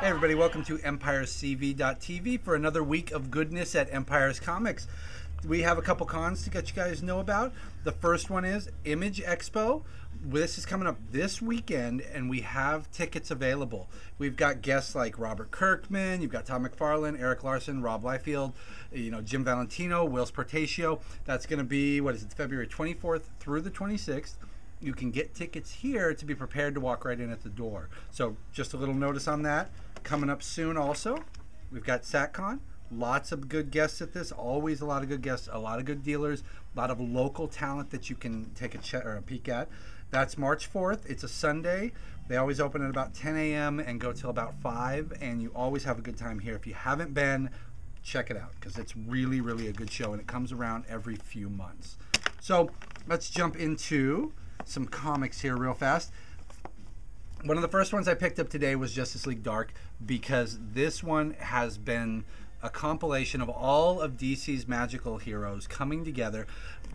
Hey everybody, welcome to EmpireCV.tv for another week of goodness at Empire's Comics. We have a couple cons to get you guys know about. The first one is Image Expo. This is coming up this weekend and we have tickets available. We've got guests like Robert Kirkman, you've got Todd McFarlane, Eric Larson, Rob Liefeld, Jim Valentino, Will Sportatio. That's going to be, February 24th through the 26th. You can get tickets here to be prepared to walk right in at the door. So just a little notice on that. Coming up soon also, we've got SacCon. Lots of good guests at this, always a lot of good guests, a lot of good dealers, a lot of local talent that you can take a peek at. That's March 4th. It's a Sunday. They always open at about 10 a.m. and go till about 5, and you always have a good time here. If you haven't been, check it out because it's really, really a good show, and it comes around every few months. So let's jump into some comics here real fast. One of the first ones I picked up today was Justice League Dark because this one has been a compilation of all of DC's magical heroes coming together,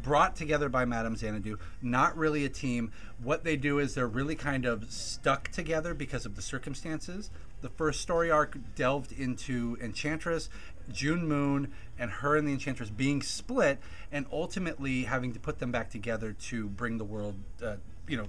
brought together by Madame Xanadu. Not really a team. What they do is they're really kind of stuck together because of the circumstances. The first story arc delved into Enchantress, June Moon, and her and the Enchantress being split and ultimately having to put them back together to bring the world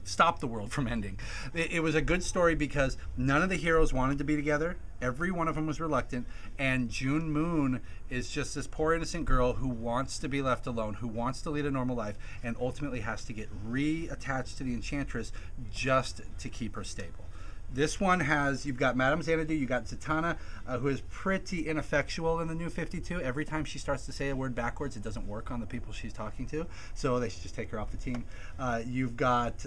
stop the world from ending. It was a good story because none of the heroes wanted to be together. Every one of them was reluctant. And June Moon is just this poor innocent girl who wants to be left alone, who wants to lead a normal life, and ultimately has to get reattached to the Enchantress just to keep her stable. This one has, you've got Madame Xanadu, you've got Zatanna, who is pretty ineffectual in the New 52. Every time she starts to say a word backwards, it doesn't work on the people she's talking to, so they should just take her off the team. You've got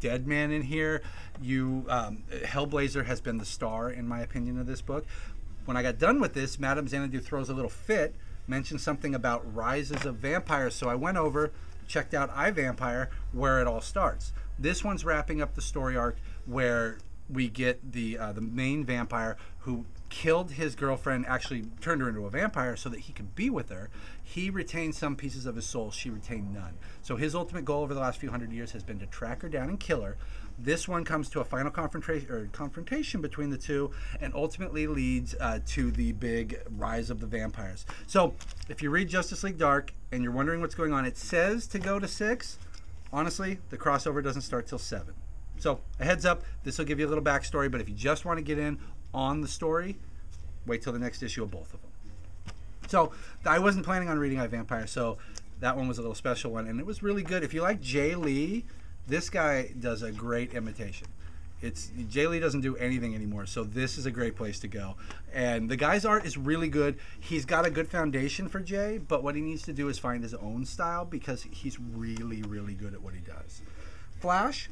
Deadman in here. Hellblazer has been the star, in my opinion, of this book. When I got done with this, Madame Xanadu throws a little fit, mentions something about rises of vampires, so I went over, checked out iVampire, where it all starts. This one's wrapping up the story arc where we get the main vampire who killed his girlfriend, actually turned her into a vampire so that he could be with her. He retained some pieces of his soul. She retained none. So his ultimate goal over the last few hundred years has been to track her down and kill her. This one comes to a final confrontation between the two and ultimately leads to the big rise of the vampires. So if you read Justice League Dark and you're wondering what's going on, it says to go to 6. Honestly, the crossover doesn't start till 7. So a heads up, this will give you a little backstory, but if you just want to get in on the story, wait till the next issue of both of them. So I wasn't planning on reading iVampire, so that one was a little special one, and it was really good. If you like Jay Lee, this guy does a great imitation. Jay Lee doesn't do anything anymore, so this is a great place to go. And the guy's art is really good. He's got a good foundation for Jay, but what he needs to do is find his own style because he's really, really good at what he does. Flash,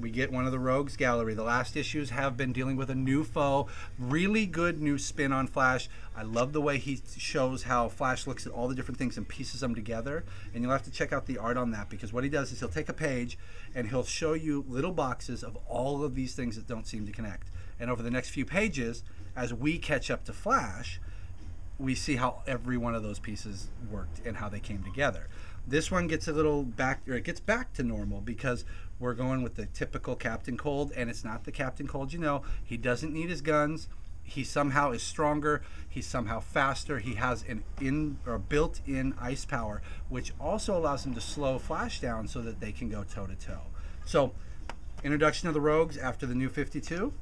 we get one of the Rogues Gallery. The last issues have been dealing with a new foe. Really good new spin on Flash. I love the way he shows how Flash looks at all the different things and pieces them together. And you'll have to check out the art on that because what he does is he'll take a page and he'll show you little boxes of all of these things that don't seem to connect. And over the next few pages, as we catch up to Flash, we see how every one of those pieces worked and how they came together. This one gets it gets back to normal because we're going with the typical Captain Cold, and it's not the Captain Cold you know. He doesn't need his guns. He somehow is stronger. He's somehow faster. He has built-in ice power, which also allows him to slow Flash down so that they can go toe-to-toe. So, introduction of the Rogues after the New 52.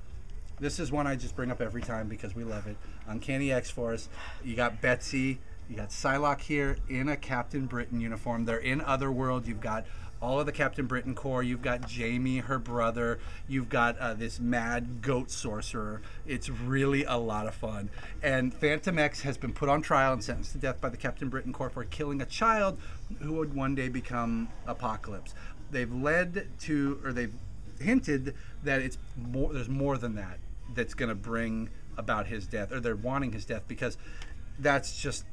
This is one I just bring up every time because we love it. Uncanny X-Force. You got Betsy. You got Psylocke here in a Captain Britain uniform. They're in Otherworld. You've got all of the Captain Britain Corps. You've got Jamie, her brother. You've got this mad goat sorcerer. It's really a lot of fun. And Phantom X has been put on trial and sentenced to death by the Captain Britain Corps for killing a child who would one day become Apocalypse. They've hinted that there's more than that that's going to bring about his death, or they're wanting his death because that's just,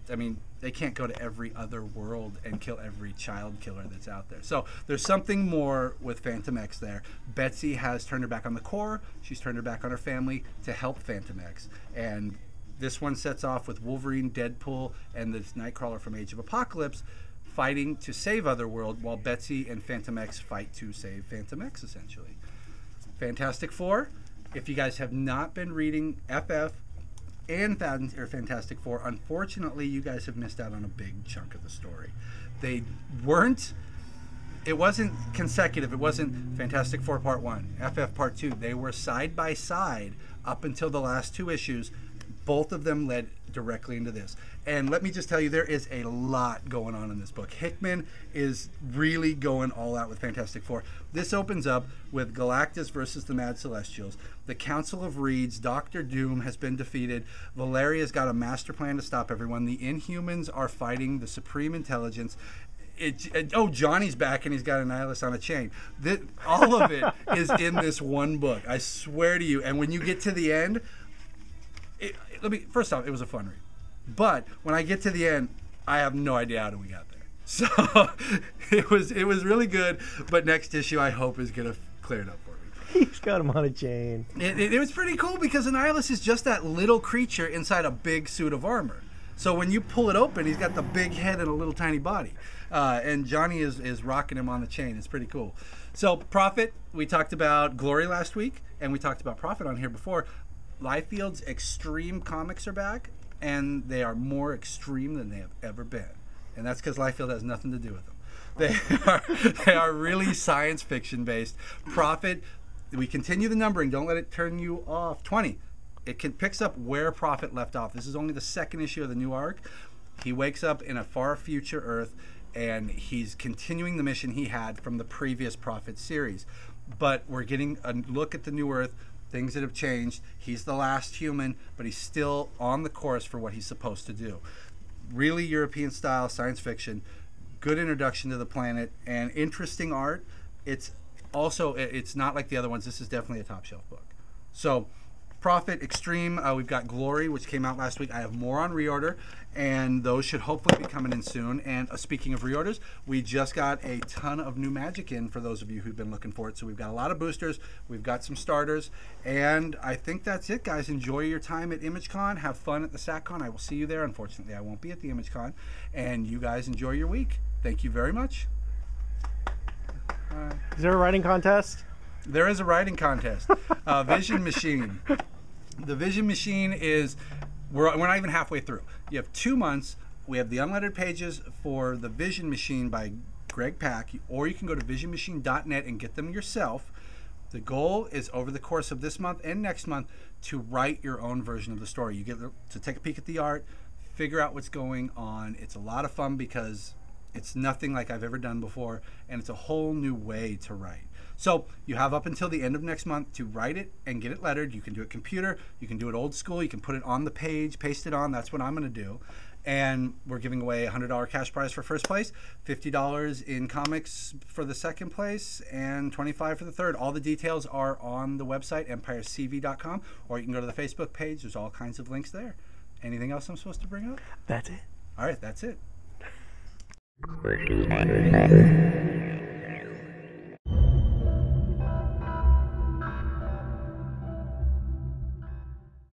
they can't go to every other world and kill every child killer that's out there. So there's something more with Phantom X there. Betsy has turned her back on the Corps. She's turned her back on her family to help Phantom X. And this one sets off with Wolverine, Deadpool, and this Nightcrawler from Age of Apocalypse fighting to save Otherworld while Betsy and Phantom X fight to save Phantom X, essentially. Fantastic Four. If you guys have not been reading FF and Fantastic Four, unfortunately, you guys have missed out on a big chunk of the story. They weren't. It wasn't consecutive. It wasn't Fantastic Four Part 1, FF Part 2. They were side by side up until the last 2 issues. Both of them led directly into this. And let me just tell you, there is a lot going on in this book. Hickman is really going all out with Fantastic Four. This opens up with Galactus versus the Mad Celestials. The Council of Reeds, Doctor Doom has been defeated. Valeria's got a master plan to stop everyone. The Inhumans are fighting the Supreme Intelligence. Johnny's back and he's got a nihilist on a chain. All of it is in this one book. I swear to you. And when you get to the end, first off, it was a fun read. But when I get to the end, I have no idea how we got there. So it was really good. But next issue, I hope, is going to clear it up for me. He's got him on a chain. It was pretty cool because the nihilist is just that little creature inside a big suit of armor. So when you pull it open, he's got the big head and a little tiny body. And Johnny is rocking him on the chain. It's pretty cool. So Prophet, we talked about Glory last week, and we talked about Prophet on here before. Liefeld's extreme comics are back, and they are more extreme than they have ever been. And that's because Liefeld has nothing to do with them. They are really science fiction based. Prophet, we continue the numbering. Don't let it turn you off. 20. It picks up where Prophet left off. This is only the 2nd issue of the new arc. He wakes up in a far future Earth, and he's continuing the mission he had from the previous Prophet series. But we're getting a look at the new Earth, things that have changed. He's the last human, but he's still on the course for what he's supposed to do. Really European style science fiction, good introduction to the planet, and interesting art. It's not like the other ones. This is definitely a top shelf book. So Prophet, Extreme, we've got Glory, which came out last week. I have more on reorder, and those should hopefully be coming in soon. And speaking of reorders, we just got a ton of new magic in for those of you who've been looking for it. So we've got a lot of boosters, we've got some starters, and I think that's it, guys. Enjoy your time at ImageCon. Have fun at the SacCon. I will see you there. Unfortunately, I won't be at the ImageCon. And you guys enjoy your week. Thank you very much. Is there a writing contest? There is a writing contest. Vision Machine. The Vision Machine is, we're not even halfway through. You have 2 months. We have the unlettered pages for the Vision Machine by Greg Pak, or you can go to visionmachine.net and get them yourself. The goal is over the course of this month and next month to write your own version of the story. You get to take a peek at the art, figure out what's going on. It's a lot of fun because it's nothing like I've ever done before, and it's a whole new way to write. So you have up until the end of next month to write it and get it lettered. You can do it computer, you can do it old school, you can put it on the page, paste it on. That's what I'm going to do. And we're giving away a $100 cash prize for first place, $50 in comics for the second place, and $25 for the third. All the details are on the website, empirescv.com, or you can go to the Facebook page. There's all kinds of links there. Anything else I'm supposed to bring up? That's it. All right, that's it.